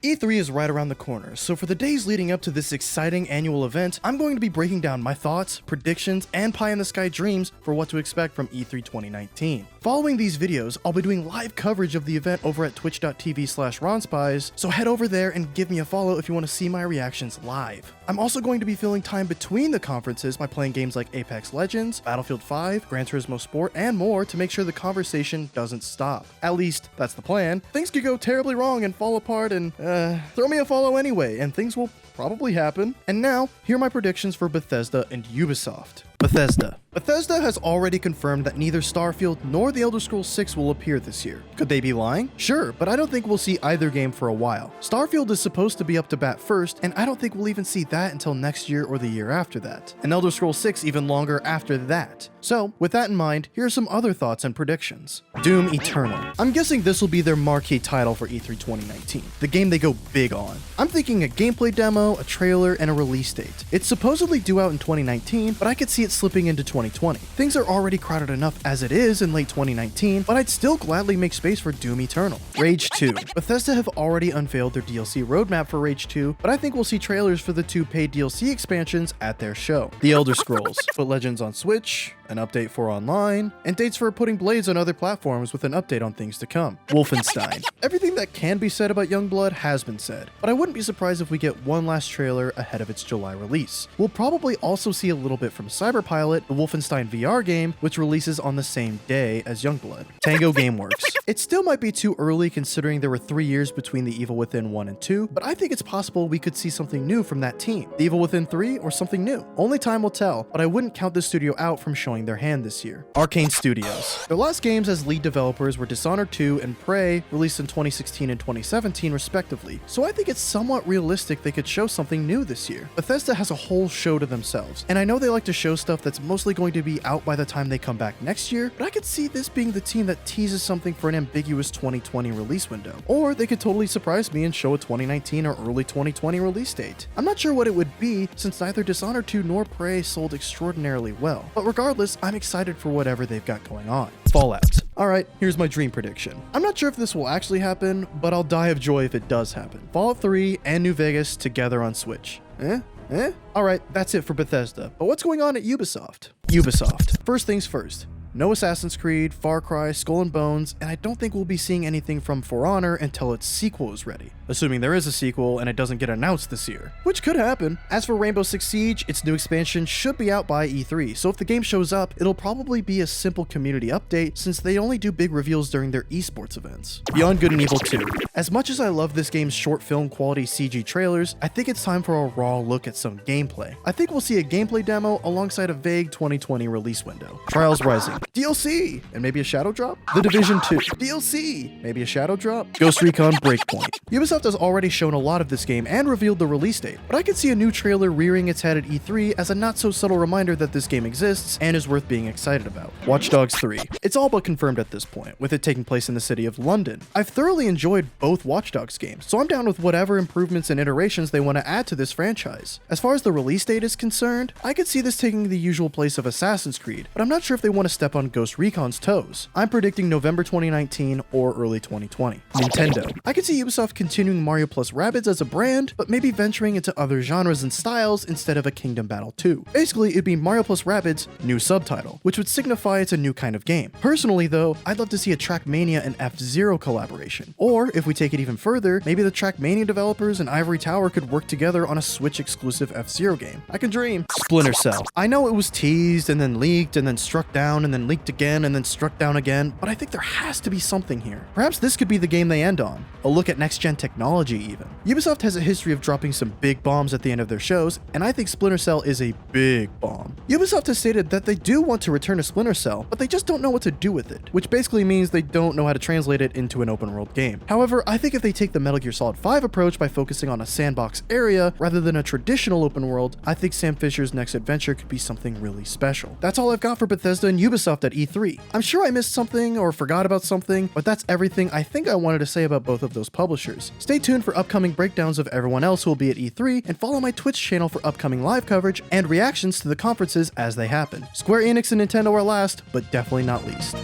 E3 is right around the corner, so for the days leading up to this exciting annual event, I'm going to be breaking down my thoughts, predictions, and pie-in-the-sky dreams for what to expect from E3 2019. Following these videos, I'll be doing live coverage of the event over at twitch.tv/ronspies, so head over there and give me a follow if you want to see my reactions live. I'm also going to be filling time between the conferences by playing games like Apex Legends, Battlefield 5, Gran Turismo Sport, and more to make sure the conversation doesn't stop. At least, that's the plan. Things could go terribly wrong and fall apart and, throw me a follow anyway, and things will probably happen. And now, here are my predictions for Bethesda and Ubisoft. Bethesda has already confirmed that neither Starfield nor The Elder Scrolls 6 will appear this year. Could they be lying? Sure, but I don't think we'll see either game for a while. Starfield is supposed to be up to bat first, and I don't think we'll even see that until next year or the year after that. And Elder Scrolls 6 even longer after that. So, with that in mind, here are some other thoughts and predictions. Doom Eternal. I'm guessing this will be their marquee title for E3 2019, the game they go big on. I'm thinking a gameplay demo, a trailer, and a release date. It's supposedly due out in 2019, but I could see it slipping into 2020. Things are already crowded enough as it is in late 2019, but I'd still gladly make space for Doom Eternal. Rage 2. Bethesda have already unveiled their DLC roadmap for Rage 2, but I think we'll see trailers for the 2 paid DLC expansions at their show. The Elder Scrolls. Put Legends on Switch, an update for online, and dates for putting Blades on other platforms with an update on things to come. Wolfenstein. Everything that can be said about Youngblood has been said, but I wouldn't be surprised if we get one last trailer ahead of its July release. We'll probably also see a little bit from Cyberpilot, the Wolfenstein VR game, which releases on the same day as Youngblood. Tango Gameworks. It still might be too early considering there were 3 years between The Evil Within 1 and 2, but I think it's possible we could see something new from that team. The Evil Within 3 or something new. Only time will tell, but I wouldn't count this studio out from showing their hand this year. Arcane Studios. Their last games as lead developers were Dishonored 2 and Prey, released in 2016 and 2017 respectively, so I think it's somewhat realistic they could show something new this year. Bethesda has a whole show to themselves, and I know they like to show stuff that's mostly going to be out by the time they come back next year, but I could see this being the team that teases something for an ambiguous 2020 release window. Or they could totally surprise me and show a 2019 or early 2020 release date. I'm not sure what it would be, since neither Dishonored 2 nor Prey sold extraordinarily well, but regardless, I'm excited for whatever they've got going on. Fallout. Alright, here's my dream prediction. I'm not sure if this will actually happen, but I'll die of joy if it does happen. Fallout 3 and New Vegas together on Switch. Alright, that's it for Bethesda, but what's going on at Ubisoft? First things first. No Assassin's Creed, Far Cry, Skull and Bones, and I don't think we'll be seeing anything from For Honor until its sequel is ready. Assuming there is a sequel and it doesn't get announced this year, which could happen. As for Rainbow Six Siege, its new expansion should be out by E3, so if the game shows up, it'll probably be a simple community update since they only do big reveals during their esports events. Beyond Good and Evil 2. As much as I love this game's short film quality CG trailers, I think it's time for a raw look at some gameplay. I think we'll see a gameplay demo alongside a vague 2020 release window. Trials Rising. DLC, and maybe a shadow drop? The Division 2. DLC, maybe a shadow drop? Ghost Recon Breakpoint. Ubisoft has already shown a lot of this game and revealed the release date, but I could see a new trailer rearing its head at E3 as a not-so-subtle reminder that this game exists and is worth being excited about. Watch Dogs 3. It's all but confirmed at this point, with it taking place in the city of London. I've thoroughly enjoyed both Watch Dogs games, so I'm down with whatever improvements and iterations they want to add to this franchise. As far as the release date is concerned, I could see this taking the usual place of Assassin's Creed, but I'm not sure if they want to step on Ghost Recon's toes. I'm predicting November 2019 or early 2020. Nintendo. I could see Ubisoft continuing Mario plus Rabbids as a brand, but maybe venturing into other genres and styles instead of a Kingdom Battle 2. Basically, it'd be Mario plus Rabbids, new subtitle, which would signify it's a new kind of game. Personally though, I'd love to see a Trackmania and F-Zero collaboration. Or, if we take it even further, maybe the Trackmania developers and Ivory Tower could work together on a Switch exclusive F-Zero game. I can dream. Splinter Cell. I know it was teased and then leaked and then struck down and then leaked again and then struck down again, but I think there has to be something here. Perhaps this could be the game they end on. A look at next-gen technology even. Ubisoft has a history of dropping some big bombs at the end of their shows, and I think Splinter Cell is a big bomb. Ubisoft has stated that they do want to return to Splinter Cell, but they just don't know what to do with it, which basically means they don't know how to translate it into an open world game. However, I think if they take the Metal Gear Solid 5 approach by focusing on a sandbox area rather than a traditional open world, I think Sam Fisher's next adventure could be something really special. That's all I've got for Bethesda and Ubisoft at E3. I'm sure I missed something or forgot about something, but that's everything I think I wanted to say about both of those publishers. Stay tuned for upcoming breakdowns of everyone else who will be at E3, and follow my Twitch channel for upcoming live coverage and reactions to the conferences as they happen. Square Enix and Nintendo are last, but definitely not least.